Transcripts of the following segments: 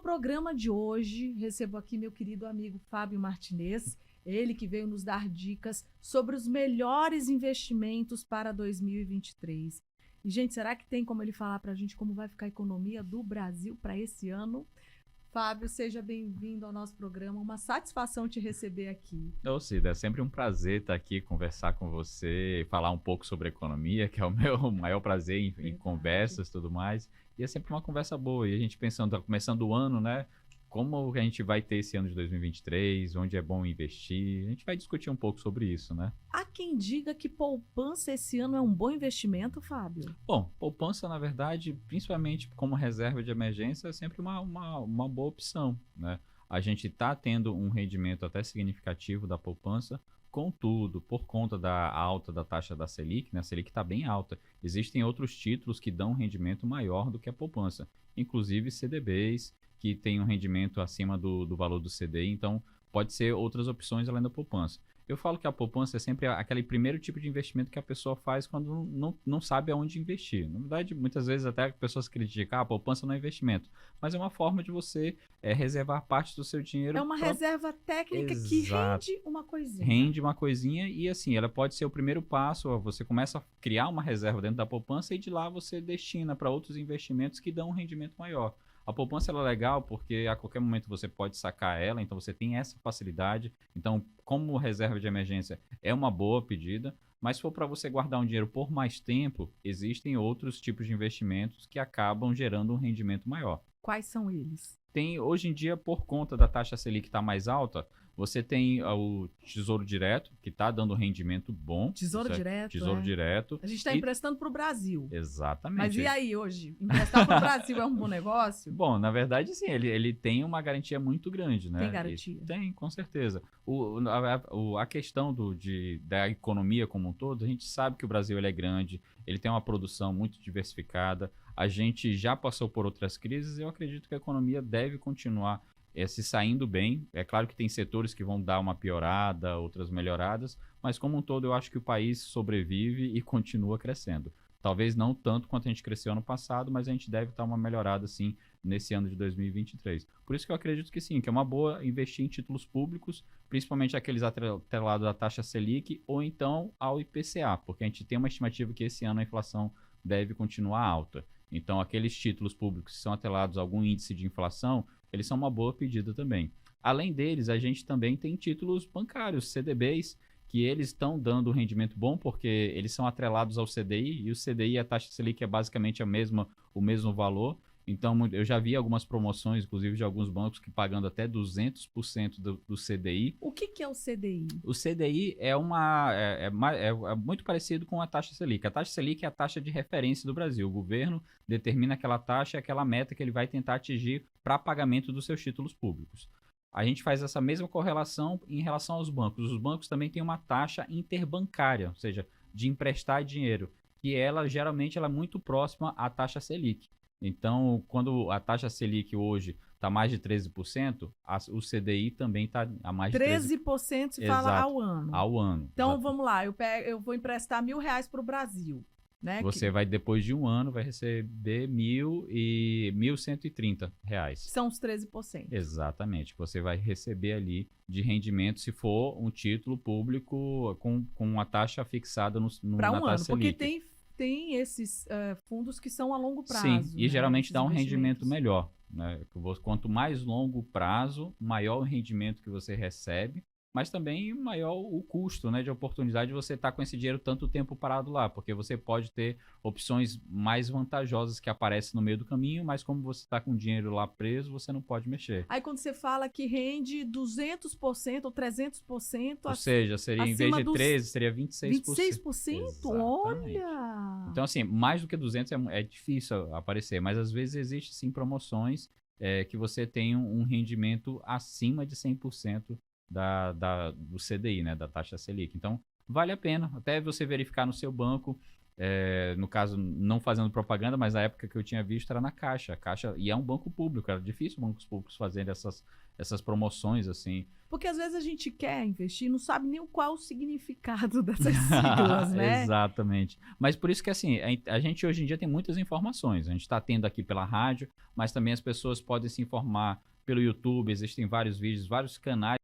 programa de hoje, recebo aqui meu querido amigo Fábio Martinez, ele que veio nos dar dicas sobre os melhores investimentos para 2023. E, gente, será que tem como ele falar para a gente como vai ficar a economia do Brasil para esse ano? Fábio, seja bem-vindo ao nosso programa. Uma satisfação te receber aqui. Ô, Cida, é sempre um prazer estar aqui, conversar com você, falar um pouco sobre economia, que é o meu maior prazer em conversas e tudo mais. E é sempre uma conversa boa. E a gente pensando, tá começando o ano, né? Como a gente vai ter esse ano de 2023, onde é bom investir. A gente vai discutir um pouco sobre isso, né? Há quem diga que poupança esse ano é um bom investimento, Fábio? Bom, poupança, na verdade, principalmente como reserva de emergência, é sempre uma boa opção, né? A gente está tendo um rendimento até significativo da poupança, contudo, por conta da alta da taxa da Selic, né? A Selic está bem alta. Existem outros títulos que dão um rendimento maior do que a poupança, inclusive CDBs, que têm um rendimento acima do valor do CDI, então pode ser outras opções além da poupança. Eu falo que a poupança é sempre aquele primeiro tipo de investimento que a pessoa faz quando não sabe aonde investir. Na verdade, muitas vezes até as pessoas criticam, a poupança não é investimento. Mas é uma forma de você reservar parte do seu dinheiro. É uma reserva técnica que rende uma coisinha. Rende uma coisinha e assim, ela pode ser o primeiro passo. Você começa a criar uma reserva dentro da poupança e de lá você destina para outros investimentos que dão um rendimento maior. A poupança ela é legal porque a qualquer momento você pode sacar ela, então você tem essa facilidade. Então, como reserva de emergência, é uma boa pedida. Mas se for para você guardar um dinheiro por mais tempo, existem outros tipos de investimentos que acabam gerando um rendimento maior. Quais são eles? Tem, hoje em dia, por conta da taxa Selic estar mais alta, você tem o Tesouro Direto, que está dando rendimento bom. Tesouro certo? Direto, Tesouro Direto. A gente está emprestando para o Brasil. Exatamente. Mas e aí hoje? Emprestar para o Brasil é um bom negócio? Bom, na verdade, sim, ele tem uma garantia muito grande, né? Tem garantia? Tem, com certeza. A questão da economia como um todo, a gente sabe que o Brasil ele é grande, ele tem uma produção muito diversificada, a gente já passou por outras crises e eu acredito que a economia deve continuar se saindo bem. É claro que tem setores que vão dar uma piorada, outras melhoradas, mas como um todo eu acho que o país sobrevive e continua crescendo. Talvez não tanto quanto a gente cresceu ano passado, mas a gente deve estar uma melhorada sim nesse ano de 2023. Por isso que eu acredito que sim, que é uma boa investir em títulos públicos, principalmente aqueles atrelados à taxa Selic ou então ao IPCA, porque a gente tem uma estimativa que esse ano a inflação deve continuar alta. Então, aqueles títulos públicos que são atrelados a algum índice de inflação, eles são uma boa pedida também. Além deles, a gente também tem títulos bancários, CDBs, que eles estão dando um rendimento bom porque eles são atrelados ao CDI, e o CDI, a taxa Selic, é basicamente o mesmo valor. Então, eu já vi algumas promoções, inclusive de alguns bancos, que pagando até 200% do CDI. O que é o CDI? O CDI é muito parecido com a taxa Selic. A taxa Selic é a taxa de referência do Brasil. O governo determina aquela taxa, aquela meta que ele vai tentar atingir para pagamento dos seus títulos públicos. A gente faz essa mesma correlação em relação aos bancos. Os bancos também têm uma taxa interbancária, ou seja, de emprestar dinheiro, que geralmente ela é muito próxima à taxa Selic. Então, quando a taxa Selic hoje está mais de 13%, o CDI também está a mais de 13% se fala ao ano. Ao ano. Então, vamos lá, eu vou emprestar R$1.000 para o Brasil. Né? Você vai, depois de um ano, vai receber R$1.130. São os 13%. Exatamente. Você vai receber ali de rendimento se for um título público com uma taxa fixada para na um taxa ano, porque Selic. tem esses fundos que são a longo prazo. Sim, e né? geralmente dá um rendimento melhor. Né? Quanto mais longo prazo, maior o rendimento que você recebe, mas também maior o custo, né, de oportunidade de você estar com esse dinheiro tanto tempo parado lá, porque você pode ter opções mais vantajosas que aparecem no meio do caminho, mas como você está com o dinheiro lá preso, você não pode mexer. Aí quando você fala que rende 200% ou 300%... Ou seja, seria em vez de 13%, seria 26%. 26%? Exatamente. Olha! Então, assim, mais do que 200 é difícil aparecer, mas às vezes existe sim promoções que você tem um rendimento acima de 100% do CDI, né, da taxa Selic. Então, vale a pena até você verificar no seu banco No caso, não fazendo propaganda, mas a época que eu tinha visto era na Caixa. A Caixa, e é um banco público, era difícil bancos públicos fazerem essas promoções assim. Porque às vezes a gente quer investir, e não sabe nem qual o significado dessas siglas, né? Exatamente. Mas por isso que assim, a gente hoje em dia tem muitas informações. A gente está tendo aqui pela rádio, mas também as pessoas podem se informar pelo YouTube, existem vários vídeos, vários canais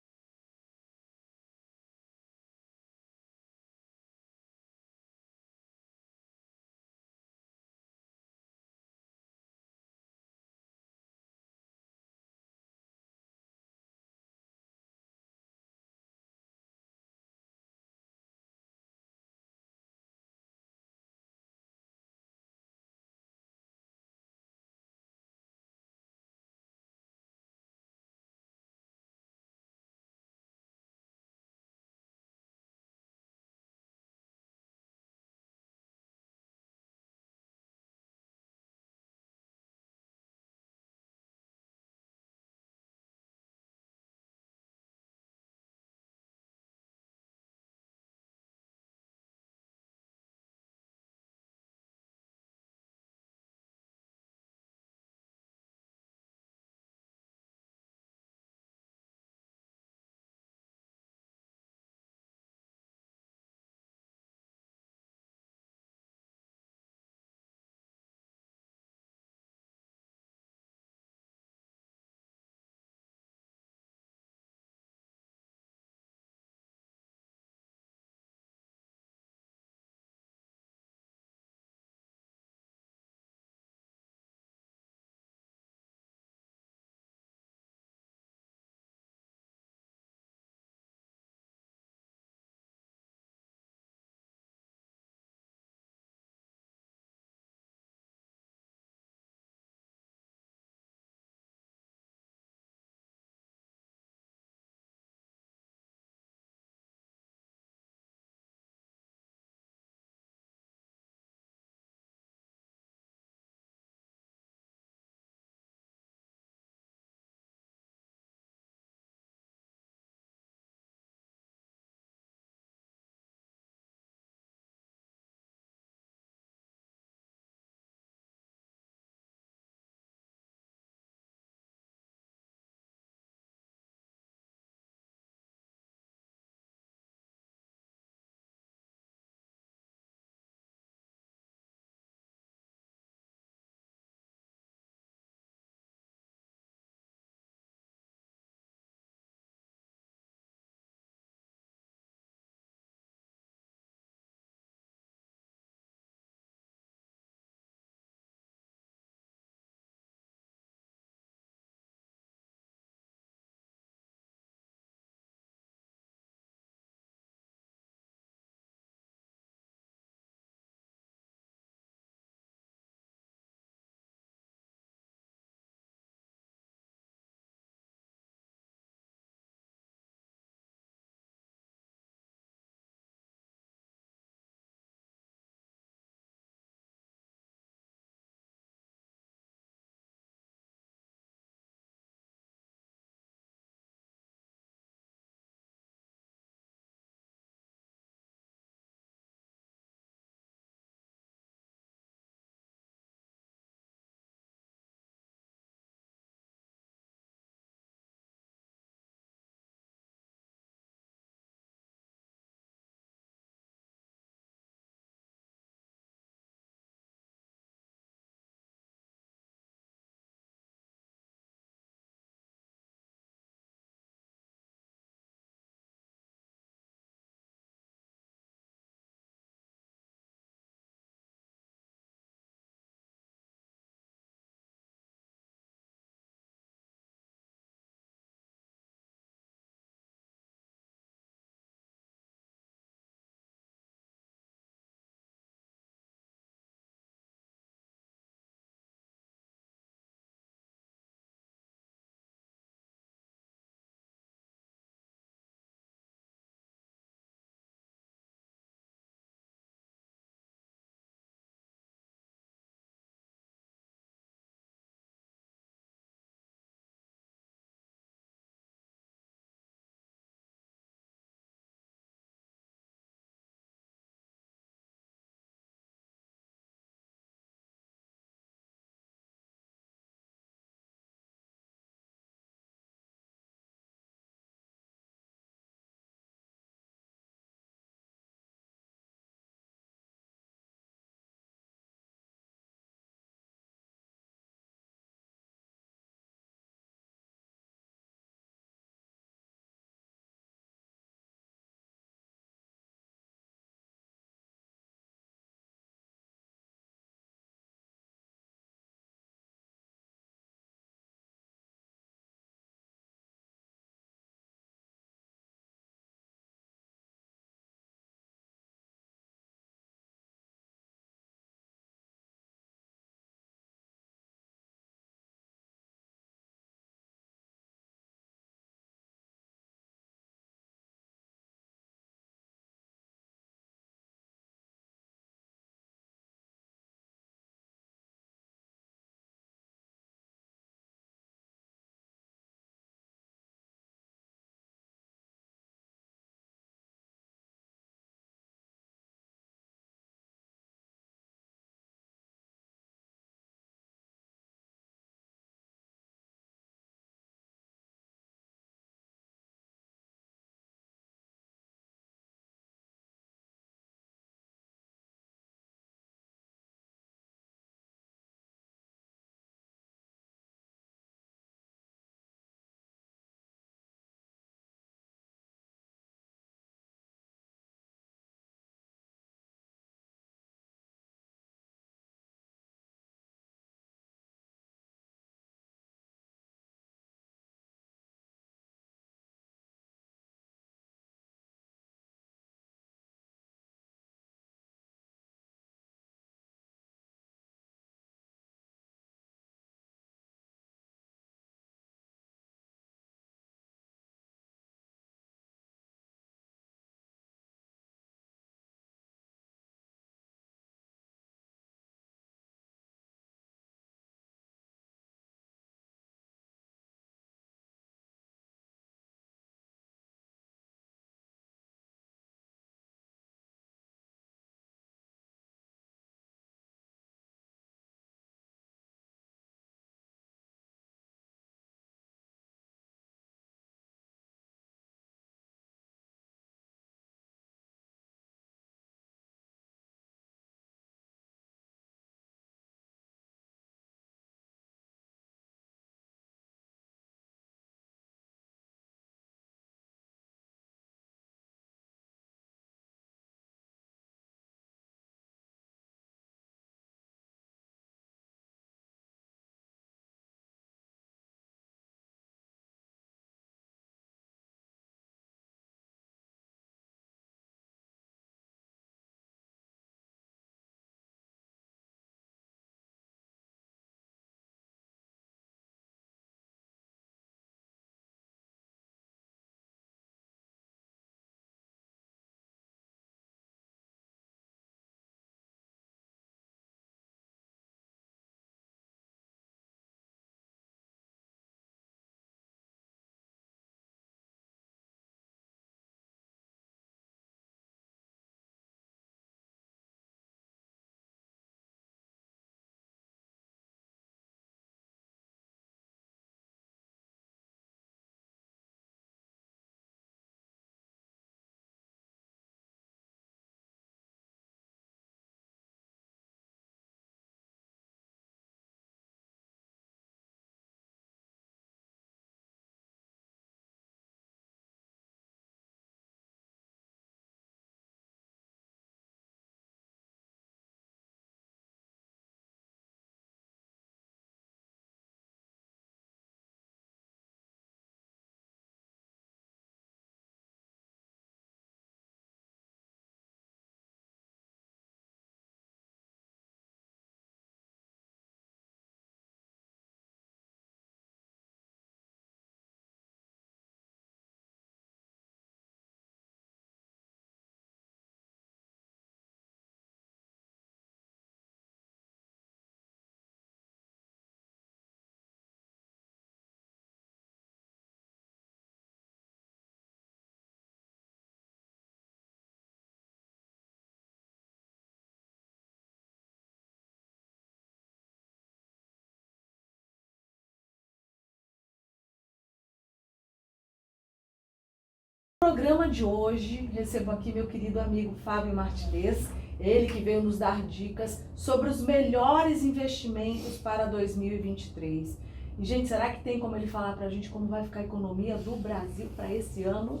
No programa de hoje, recebo aqui meu querido amigo Fábio Martinez, ele que veio nos dar dicas sobre os melhores investimentos para 2023. E, gente, será que tem como ele falar pra gente como vai ficar a economia do Brasil para esse ano?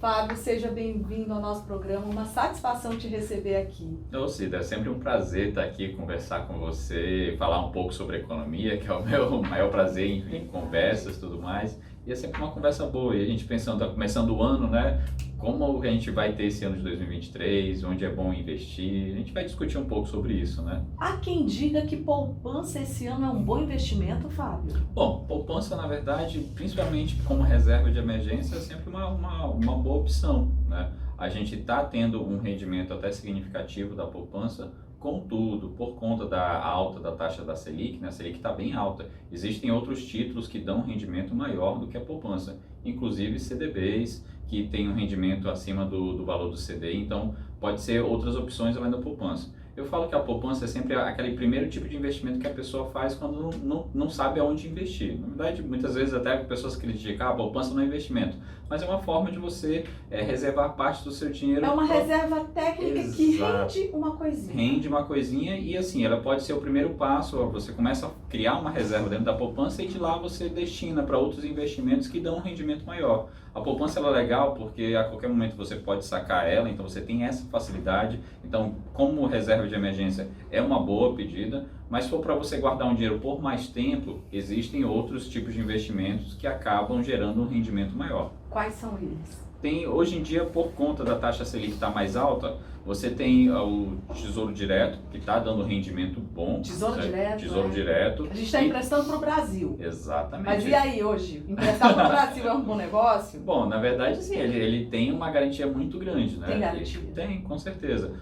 Fábio, seja bem-vindo ao nosso programa, uma satisfação te receber aqui. Ô Cida, é sempre um prazer estar aqui, conversar com você, falar um pouco sobre economia, que é o meu maior prazer em conversas e tudo mais. E é sempre uma conversa boa. E a gente pensando, tá começando o ano, né? Como a gente vai ter esse ano de 2023, onde é bom investir. A gente vai discutir um pouco sobre isso, né? Há quem diga que poupança esse ano é um bom investimento, Fábio? Bom, poupança, na verdade, principalmente como reserva de emergência, é sempre uma boa opção, né? A gente está tendo um rendimento até significativo da poupança. Contudo, por conta da alta da taxa da Selic, né, a Selic está bem alta, existem outros títulos que dão um rendimento maior do que a poupança, inclusive CDBs, que tem um rendimento acima do valor do CDI, então pode ser outras opções além da poupança. Eu falo que a poupança é sempre aquele primeiro tipo de investimento que a pessoa faz quando não sabe aonde investir. Na verdade, muitas vezes até pessoas criticam, a poupança não é investimento, mas é uma forma de você reservar parte do seu dinheiro. É uma reserva técnica. Exato. Que rende uma coisinha. Rende uma coisinha e assim, ela pode ser o primeiro passo, você começa a criar uma reserva dentro da poupança e de lá você destina para outros investimentos que dão um rendimento maior. A poupança ela é legal porque a qualquer momento você pode sacar ela, então você tem essa facilidade. Então, como reserva de emergência é uma boa pedida, mas se for para você guardar um dinheiro por mais tempo, existem outros tipos de investimentos que acabam gerando um rendimento maior. Quais são eles? Hoje em dia, por conta da taxa Selic estar mais alta, você tem o Tesouro Direto, que está dando rendimento bom. Tesouro Direto? Tesouro Direto. A gente está emprestando para o Brasil. Exatamente. Mas e aí hoje? Emprestar para o Brasil é um bom negócio? Bom, na verdade, sim, ele tem uma garantia muito grande, né? Tem garantia? Tem, com certeza.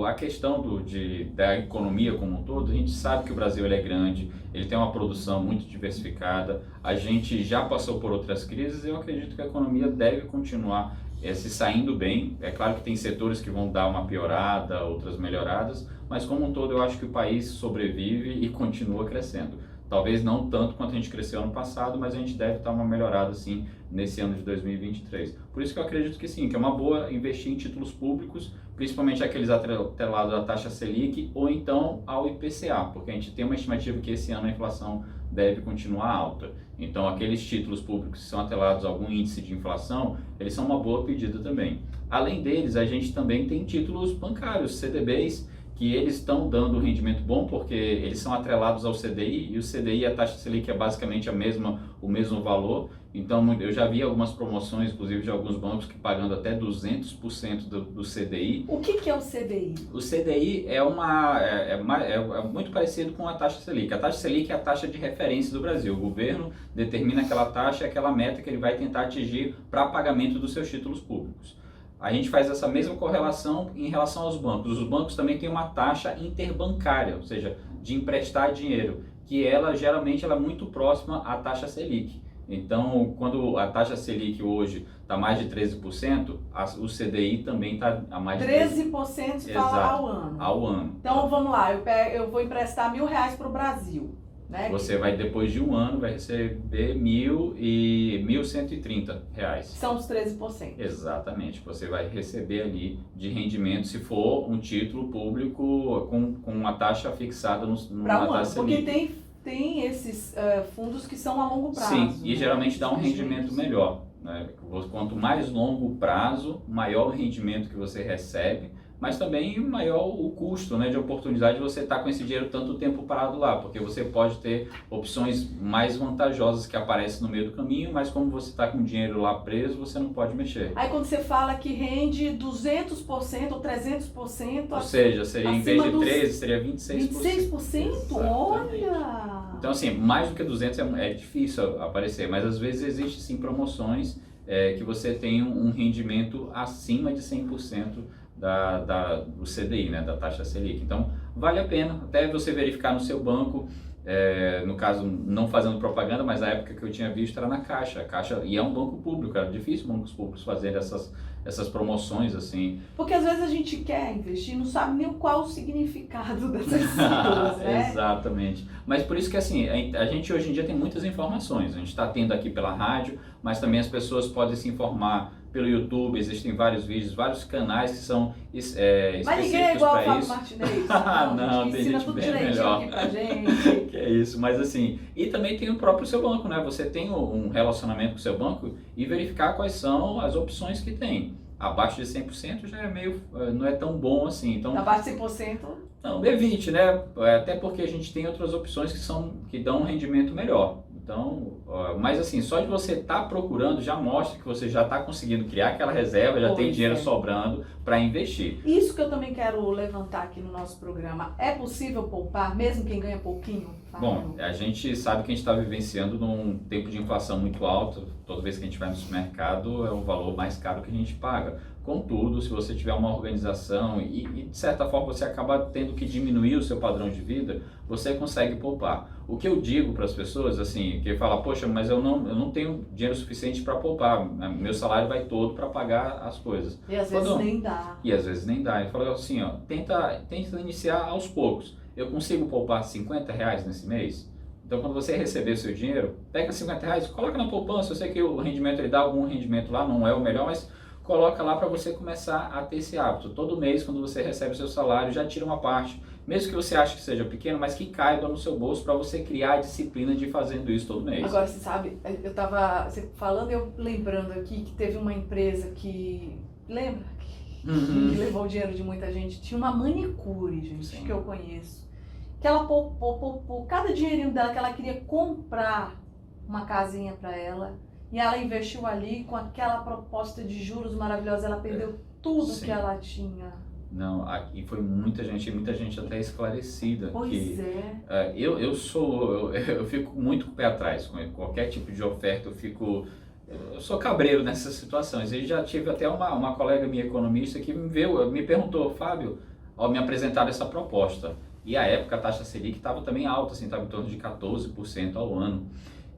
A questão da economia como um todo, a gente sabe que o Brasil ele é grande, ele tem uma produção muito diversificada, a gente já passou por outras crises e eu acredito que a economia deve continuar se saindo bem. É claro que tem setores que vão dar uma piorada, outras melhoradas, mas como um todo eu acho que o país sobrevive e continua crescendo. Talvez não tanto quanto a gente cresceu ano passado, mas a gente deve estar uma melhorada sim nesse ano de 2023. Por isso que eu acredito que sim, que é uma boa investir em títulos públicos, principalmente aqueles atrelados à taxa Selic ou então ao IPCA, porque a gente tem uma estimativa que esse ano a inflação deve continuar alta. Então aqueles títulos públicos que são atrelados a algum índice de inflação, eles são uma boa pedida também. Além deles, a gente também tem títulos bancários, CDBs, que eles estão dando um rendimento bom porque eles são atrelados ao CDI e o CDI, a taxa Selic é basicamente o mesmo valor. Então eu já vi algumas promoções, inclusive de alguns bancos que pagando até 200% do CDI. O que é o CDI? O CDI é muito parecido com a taxa Selic. A taxa Selic é a taxa de referência do Brasil. O governo determina aquela taxa, aquela meta que ele vai tentar atingir para pagamento dos seus títulos públicos. A gente faz essa mesma correlação em relação aos bancos. Os bancos também têm uma taxa interbancária, ou seja, de emprestar dinheiro, que geralmente é muito próxima à taxa Selic. Então, quando a taxa Selic hoje está mais de 13%, o CDI também está a mais de 13% se fala ao ano. Ao ano. Então, vamos lá, eu vou emprestar R$1.000 para o Brasil. Né? Você vai, depois de um ano, vai receber R$1.130. São os 13%. Exatamente. Você vai receber ali de rendimento se for um título público com uma taxa fixada numa taxa Selic. Porque tem esses fundos que são a longo prazo. Sim, e né? geralmente dá um rendimento melhor. Né? Quanto mais longo prazo, maior o rendimento que você recebe, mas também maior o custo, né, de oportunidade de você estar com esse dinheiro tanto tempo parado lá, porque você pode ter opções mais vantajosas que aparecem no meio do caminho, mas como você está com o dinheiro lá preso, você não pode mexer. Aí quando você fala que rende 200% ou 300%... Ou seja, seria em vez de 13%, seria 26%. 26%? Olha! Então assim, mais do que 200 é difícil aparecer, mas às vezes existe sim promoções que você tem um rendimento acima de 100% do CDI, né, da taxa Selic. Então, vale a pena até você verificar no seu banco no caso, não fazendo propaganda, mas a época que eu tinha visto era na Caixa. A Caixa, e é um banco público, era difícil bancos públicos fazerem essas promoções assim. Porque às vezes a gente quer investir, não sabe nem qual o significado dessas siglas, né? Exatamente. Mas por isso que assim, a gente hoje em dia tem muitas informações. A gente está tendo aqui pela rádio, mas também as pessoas podem se informar pelo YouTube, existem vários vídeos, vários canais que são específicos para isso. Mas ninguém é igual a Fábio Martinez. Não, tem gente tudo bem melhor. Aqui pra gente. Que é isso, mas assim, e também tem o próprio seu banco, né? Você tem um relacionamento com o seu banco e verificar quais são as opções que tem. Abaixo de 100% já é meio, não é tão bom assim. Então, abaixo de 100%? Não, evite, né? Até porque a gente tem outras opções que dão um rendimento melhor. Então, mas assim, só de você estar procurando já mostra que você já está conseguindo criar aquela reserva, já tem dinheiro sobrando para investir. Isso que eu também quero levantar aqui no nosso programa. É possível poupar, mesmo quem ganha pouquinho? Bom, a gente sabe que a gente está vivenciando num tempo de inflação muito alto. Toda vez que a gente vai no supermercado é o valor mais caro que a gente paga. Contudo, se você tiver uma organização e de certa forma você acaba tendo que diminuir o seu padrão de vida, você consegue poupar. O que eu digo para as pessoas, assim, que fala, poxa, mas eu não tenho dinheiro suficiente para poupar, meu salário vai todo para pagar as coisas. E às vezes nem dá. E às vezes nem dá. Ele falou assim, ó, tenta iniciar aos poucos. Eu consigo poupar R$50 nesse mês? Então, quando você receber o seu dinheiro, pega R$50, coloca na poupança. Eu sei que o rendimento, ele dá algum rendimento lá, não é o melhor, mas coloca lá para você começar a ter esse hábito. Todo mês, quando você recebe o seu salário, já tira uma parte. Mesmo que você ache que seja pequeno, mas que caiba no seu bolso para você criar a disciplina de ir fazendo isso todo mês. Agora, você sabe, eu tava falando e eu lembrando aqui que teve uma empresa que... Lembra? Que levou o dinheiro de muita gente. Tinha uma manicure, gente, sim, que eu conheço. Que ela poupou cada dinheirinho dela que ela queria comprar uma casinha para ela. E ela investiu ali com aquela proposta de juros maravilhosa. Ela perdeu tudo, sim, que ela tinha. Não, aqui foi muita gente até esclarecida. Pois é. Eu fico muito com o pé atrás com qualquer tipo de oferta. Eu sou cabreiro nessas situações. Eu já tive até uma colega minha economista que me perguntou, Fábio, ao me apresentar essa proposta. E a época a taxa Selic estava também alta, assim, estava em torno de 14% ao ano.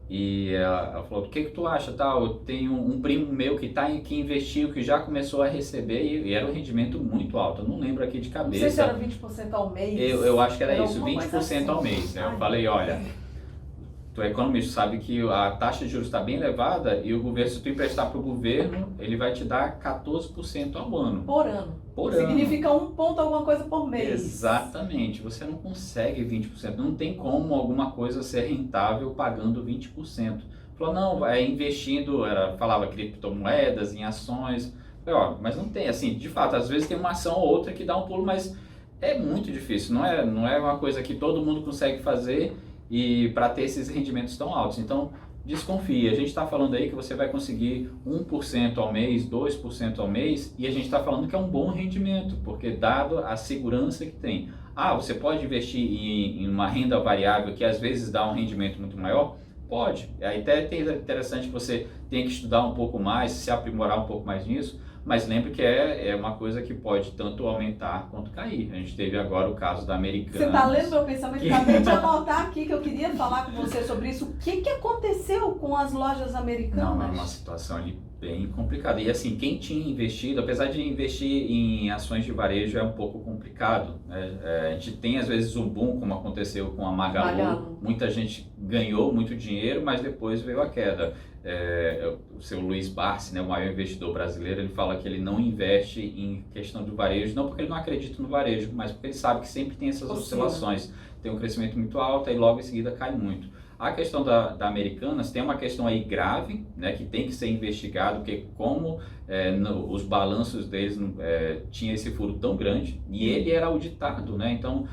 E ela falou, o que tu acha? Eu tenho um primo meu que investiu, que já começou a receber e era um rendimento muito alto. Eu não lembro aqui de cabeça. Não sei se era 20% ao mês. Eu acho que era isso, 20% ao mês. Eu falei, olha, tu é economista, sabe que a taxa de juros está bem elevada e o governo, se tu emprestar para o governo, ele vai te dar 14% ao ano. Por ano. Significa 1 ponto alguma coisa por mês. Exatamente. Você não consegue 20%. Não tem como alguma coisa ser rentável pagando 20%. Falou, não, investindo, falava criptomoedas, em ações. Falei, mas não tem, assim, de fato, às vezes tem uma ação ou outra que dá um pulo, mas é muito difícil. Não é uma coisa que todo mundo consegue fazer e para ter esses rendimentos tão altos. Então, desconfie. A gente está falando aí que você vai conseguir 1% ao mês, 2% ao mês, e a gente está falando que é um bom rendimento, porque dado a segurança que tem. Você pode investir em uma renda variável que às vezes dá um rendimento muito maior? Pode. Aí até é interessante que você tenha que estudar um pouco mais, se aprimorar um pouco mais nisso, mas lembre que é uma coisa que pode tanto aumentar quanto cair. A gente teve agora o caso da Americanas. Você está lendo meu pensamento? Acabei de anotar aqui que eu queria falar com você sobre isso. O que aconteceu com as lojas americanas? Não, é uma situação ali bem complicada. E assim, quem tinha investido, apesar de investir em ações de varejo é um pouco complicado, né? A gente tem às vezes um boom, como aconteceu com a Magalu. Muita gente ganhou muito dinheiro, mas depois veio a queda. O seu Luiz Barsi, né, o maior investidor brasileiro, ele fala que ele não investe em questão do varejo, não porque ele não acredita no varejo, mas porque ele sabe que sempre tem essas oscilações. Tem um crescimento muito alto e logo em seguida cai muito. A questão da Americanas tem uma questão aí grave, né, que tem que ser investigado, porque como os balanços deles tinha esse furo tão grande e ele era auditado, né, então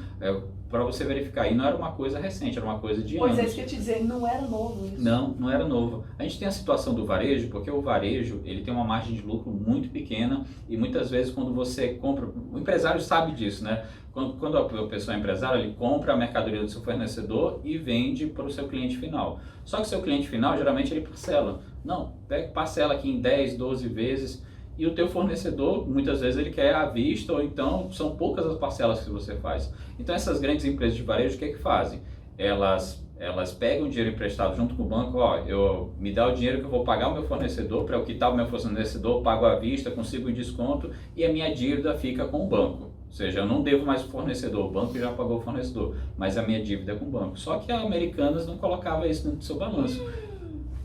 para você verificar, e não era uma coisa recente, era uma coisa de anos. Pois é, isso que eu ia te dizer, não era novo isso. Não era novo. A gente tem a situação do varejo, porque o varejo ele tem uma margem de lucro muito pequena e muitas vezes quando você compra, o empresário sabe disso, né? Quando a pessoa é empresária, ele compra a mercadoria do seu fornecedor e vende para o seu cliente final. Só que o seu cliente final, geralmente, ele parcela. Não, parcela aqui em 10, 12 vezes e o teu fornecedor, muitas vezes, ele quer à vista ou então são poucas as parcelas que você faz. Então, essas grandes empresas de varejo, o que é que fazem? elas pegam o dinheiro emprestado junto com o banco, me dá o dinheiro que eu vou pagar o meu fornecedor, para eu quitar o meu fornecedor, pago à vista, consigo um desconto e a minha dívida fica com o banco. Ou seja, eu não devo mais o fornecedor, o banco já pagou o fornecedor, mas a minha dívida é com o banco. Só que a Americanas não colocava isso no seu balanço.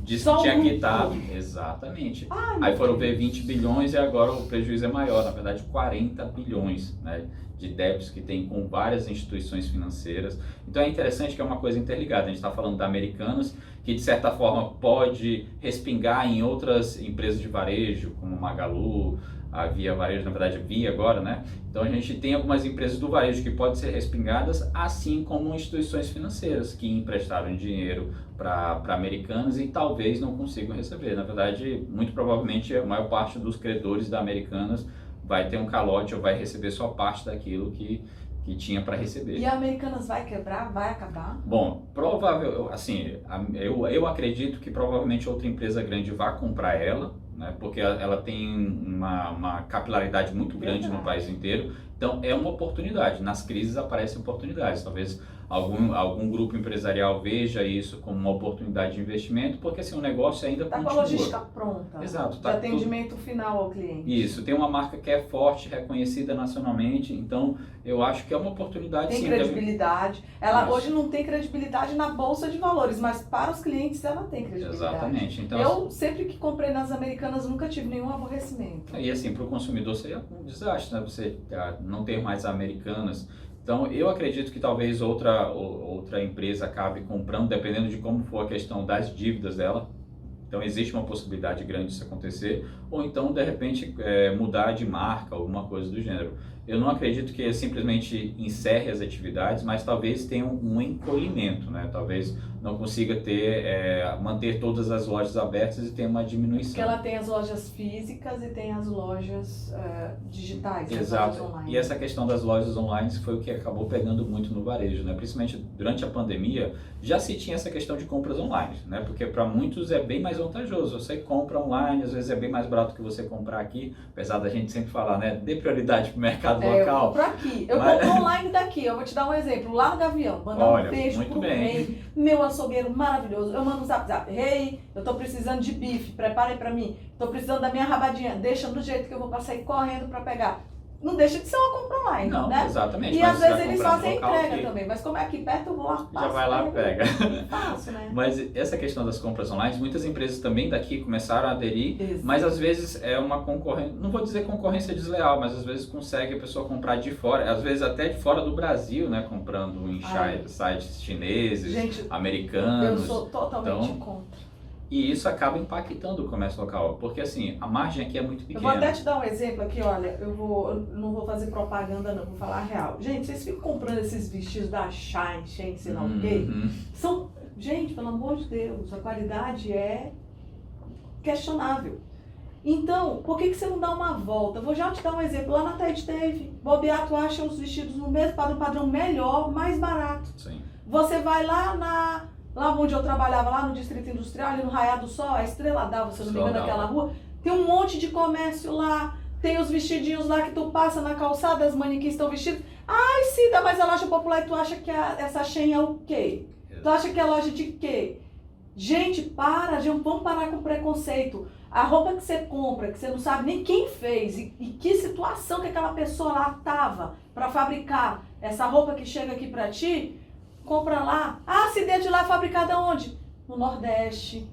Disse que tinha quitado. Exatamente. Aí foram ver 20 bilhões e agora o prejuízo é maior, na verdade 40 bilhões, né, de débitos que tem com várias instituições financeiras. Então é interessante que é uma coisa interligada. A gente está falando da Americanas, que de certa forma pode respingar em outras empresas de varejo, como Magalu, a Via Varejo, na verdade Via agora, né? Então a gente tem algumas empresas do varejo que podem ser respingadas, assim como instituições financeiras que emprestaram dinheiro para Americanas e talvez não consigam receber. Na verdade, muito provavelmente a maior parte dos credores da Americanas vai ter um calote ou vai receber só parte daquilo que tinha para receber. E a Americanas vai quebrar? Vai acabar? Bom, assim, eu acredito que provavelmente outra empresa grande vai comprar ela, né, porque ela tem uma capilaridade muito grande no país inteiro. Então é uma oportunidade. Nas crises aparecem oportunidades. Talvez algum grupo empresarial veja isso como uma oportunidade de investimento, porque assim, o negócio ainda continua. Está com a logística pronta. Exato. De atendimento final ao cliente. Isso, tem uma marca que é forte, reconhecida nacionalmente, então eu acho que é uma oportunidade. Tem credibilidade. Ela hoje não tem credibilidade na Bolsa de Valores, mas para os clientes ela tem credibilidade. Exatamente. Então, eu sempre que comprei nas Americanas nunca tive nenhum aborrecimento. E assim, para o consumidor seria um desastre, né? Você não ter mais Americanas. Então, eu acredito que talvez outra empresa acabe comprando, dependendo de como for a questão das dívidas dela. Então, existe uma possibilidade grande disso acontecer. Ou então, de repente, mudar de marca, alguma coisa do gênero. Eu não acredito que simplesmente encerre as atividades, mas talvez tenha um encolhimento, né? Talvez não consiga manter todas as lojas abertas e tenha uma diminuição. Porque ela tem as lojas físicas e tem as lojas digitais. Exato. As lojas online. E essa questão das lojas online foi o que acabou pegando muito no varejo, né? Principalmente durante a pandemia, já se tinha essa questão de compras online, né? Porque para muitos é bem mais vantajoso. Você compra online, às vezes é bem mais barato que você comprar aqui, apesar da gente sempre falar, né? Dê prioridade para o mercado local. Eu compro aqui. Eu compro online daqui. Eu vou te dar um exemplo. Lá no Gavião, mandar um beijo pro Rei, meu açougueiro maravilhoso. Eu mando um zap. Rei, eu tô precisando de bife, prepara aí pra mim. Tô precisando da minha rabadinha. Deixa do jeito que eu vou passar aí correndo pra pegar. Não deixa de ser uma compra online, não, né? Exatamente. E às vezes eles fazem entrega também, mas como é aqui perto, eu vou lá, passo, já vai lá e pega. Fácil, né? Mas essa questão das compras online, muitas empresas também daqui começaram a aderir, mas às vezes é uma concorrência, não vou dizer concorrência desleal, mas às vezes consegue a pessoa comprar de fora, às vezes até de fora do Brasil, né? Comprando em sites chineses, gente, americanos. Eu sou totalmente contra. E isso acaba impactando o comércio local, porque assim, a margem aqui é muito pequena. Eu vou até te dar um exemplo aqui, olha, eu não vou fazer propaganda não, vou falar a real. Gente, vocês ficam comprando esses vestidos da Shein, sei lá o quê? Gente, pelo amor de Deus, a qualidade é questionável. Então, por que você não dá uma volta? Vou já te dar um exemplo, lá na Ted Dave, bobear, tu acha os vestidos no mesmo padrão melhor, mais barato. Sim. Você vai lá onde eu trabalhava, lá no Distrito Industrial, ali no Raiar do Sol, a Estrela d'Alva, se eu não me engano, naquela rua, tem um monte de comércio lá, tem os vestidinhos lá que tu passa na calçada, as manequins estão vestidas. Ai, Cida, mas a loja popular, tu acha que essa Shein é o quê? Tu acha que é loja de quê? Gente, vamos parar com preconceito. A roupa que você compra, que você não sabe nem quem fez e que situação que aquela pessoa lá tava para fabricar essa roupa que chega aqui para ti, compra lá. Ah, se de lá é fabricada onde? No Nordeste,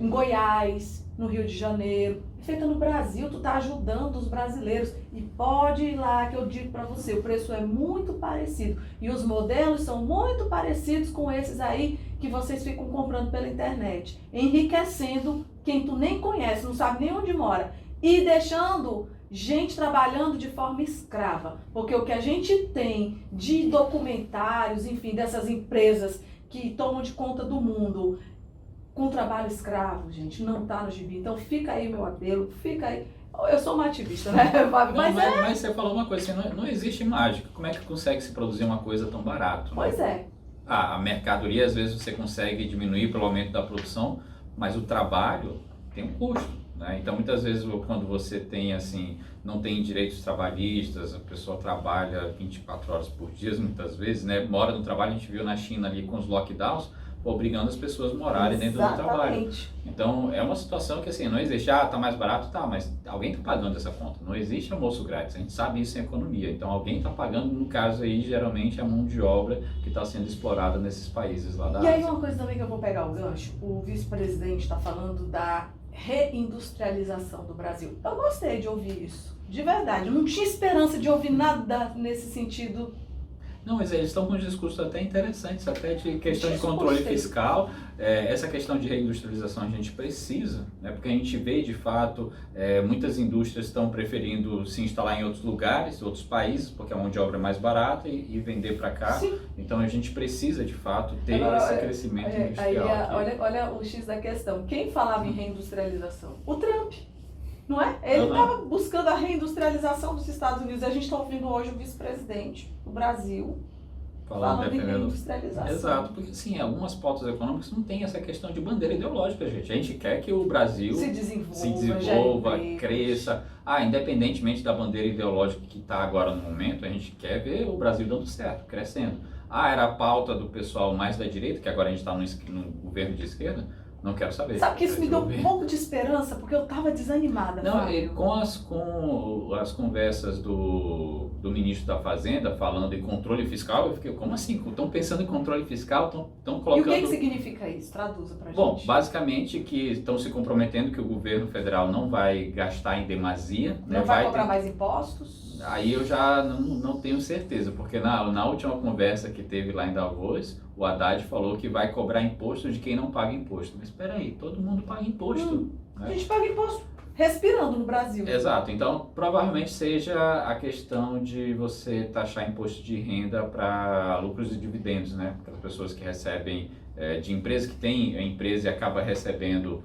em Goiás, no Rio de Janeiro. Feita no Brasil, tu tá ajudando os brasileiros. E pode ir lá que eu digo para você, o preço é muito parecido. E os modelos são muito parecidos com esses aí que vocês ficam comprando pela internet. Enriquecendo quem tu nem conhece, não sabe nem onde mora. E deixando gente trabalhando de forma escrava, porque o que a gente tem de documentários, enfim, dessas empresas que tomam de conta do mundo com trabalho escravo, gente, não tá no gibi. Então fica aí meu apelo, fica aí. Eu sou uma ativista, né, Fábio? Mas você falou uma coisa assim, não existe mágica. Como é que consegue se produzir uma coisa tão barato? Né? Pois é. A mercadoria, às vezes, você consegue diminuir pelo aumento da produção, mas o trabalho tem um custo. né? Então, muitas vezes, quando você tem, assim, não tem direitos trabalhistas, a pessoa trabalha 24 horas por dia, muitas vezes, né? Mora no trabalho, a gente viu na China ali com os lockdowns, obrigando as pessoas a morarem dentro do trabalho. Então, é uma situação que, assim, não existe, tá mais barato, mas alguém está pagando essa conta. Não existe almoço grátis, a gente sabe isso em economia. Então, alguém está pagando, no caso aí, geralmente, a mão de obra que está sendo explorada nesses países lá da Ásia. E aí, uma coisa também que eu vou pegar o gancho, o vice-presidente está falando da reindustrialização do Brasil. Eu gostei de ouvir isso, de verdade. Eu não tinha esperança de ouvir nada nesse sentido. Não, mas eles estão com discursos até interessantes, até de questão de controle fiscal. Essa questão de reindustrialização a gente precisa, né? Porque a gente vê, de fato, muitas indústrias estão preferindo se instalar em outros lugares, outros países, porque a mão de obra é mais barata e vender para cá. Sim. Então a gente precisa, de fato, ter esse crescimento industrial. Aí, olha o X da questão. Quem falava em reindustrialização? O Trump. Não é? Ele estava buscando a reindustrialização dos Estados Unidos. A gente está ouvindo hoje o vice-presidente do Brasil falando em reindustrialização. Exato, porque sim, algumas pautas econômicas não tem essa questão de bandeira ideológica, gente. A gente quer que o Brasil se desenvolva, cresça. Independentemente da bandeira ideológica que está agora no momento, a gente quer ver o Brasil dando certo, crescendo. Era a pauta do pessoal mais da direita, que agora a gente está no governo de esquerda. Não quero saber. Sabe que isso me deu um pouco de esperança, porque eu estava desanimada. Não, com as conversas do ministro da Fazenda falando em controle fiscal, eu fiquei, como assim? Estão pensando em controle fiscal? Estão colocando... E o que significa isso? Traduza pra gente. Bom, basicamente que estão se comprometendo que o governo federal não vai gastar em demasia. Não vai cobrar mais impostos? Aí eu já não tenho certeza, porque na última conversa que teve lá em Davos, o Haddad falou que vai cobrar imposto de quem não paga imposto. Mas espera aí, todo mundo paga imposto. Né? A gente paga imposto respirando no Brasil. Exato, então provavelmente seja a questão de você taxar imposto de renda para lucros e dividendos, né? Aquelas pessoas que recebem de empresa que tem a empresa e acaba recebendo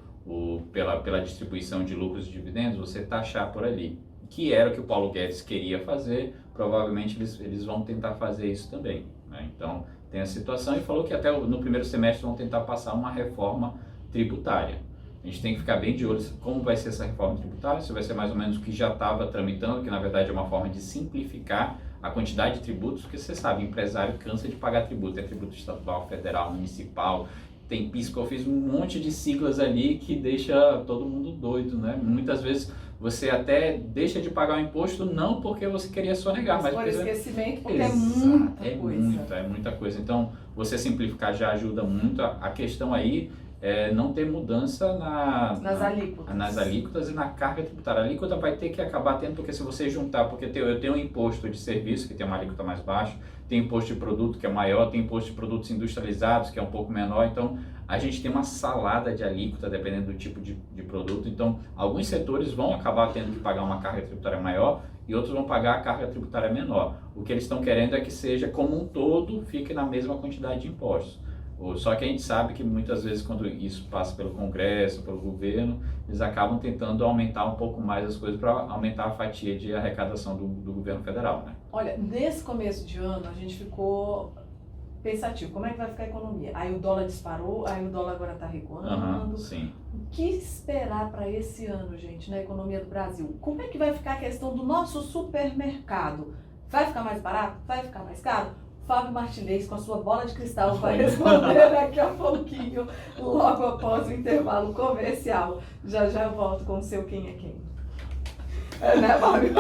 pela distribuição de lucros e dividendos, você taxar por ali. Que era o que o Paulo Guedes queria fazer, provavelmente eles vão tentar fazer isso também. Né? Então, tem a situação e falou que até no primeiro semestre vão tentar passar uma reforma tributária. A gente tem que ficar bem de olho como vai ser essa reforma tributária, se vai ser mais ou menos o que já estava tramitando, que na verdade é uma forma de simplificar a quantidade de tributos, porque você sabe, empresário cansa de pagar tributo, tributo estadual, federal, municipal, tem PIS, COFINS, um monte de siglas ali que deixa todo mundo doido, né? Muitas vezes você até deixa de pagar o imposto não porque você queria sonegar, mas por esquecimento, porque é muita coisa. Então, você simplificar já ajuda muito. A questão aí é não ter mudança nas alíquotas e na carga tributária. A alíquota vai ter que acabar tendo, porque se você juntar, porque eu tenho um imposto de serviço, que tem uma alíquota mais baixa, tem imposto de produto que é maior, tem imposto de produtos industrializados, que é um pouco menor, então a gente tem uma salada de alíquota dependendo do tipo de produto. Então, alguns setores vão acabar tendo que pagar uma carga tributária maior e outros vão pagar a carga tributária menor. O que eles estão querendo é que seja, como um todo, fique na mesma quantidade de impostos. Só que a gente sabe que muitas vezes quando isso passa pelo Congresso, pelo governo, eles acabam tentando aumentar um pouco mais as coisas para aumentar a fatia de arrecadação do governo federal, né? Olha, nesse começo de ano a gente ficou pensativo, como é que vai ficar a economia? Aí o dólar disparou, aí o dólar agora está recuando. Sim. O que esperar para esse ano, gente, na economia do Brasil? Como é que vai ficar a questão do nosso supermercado? Vai ficar mais barato? Vai ficar mais caro? Fábio Martinez, com a sua bola de cristal, vai responder daqui a pouquinho, logo após o intervalo comercial. Já já eu volto com o seu Quem é Quem. Né, Fábio?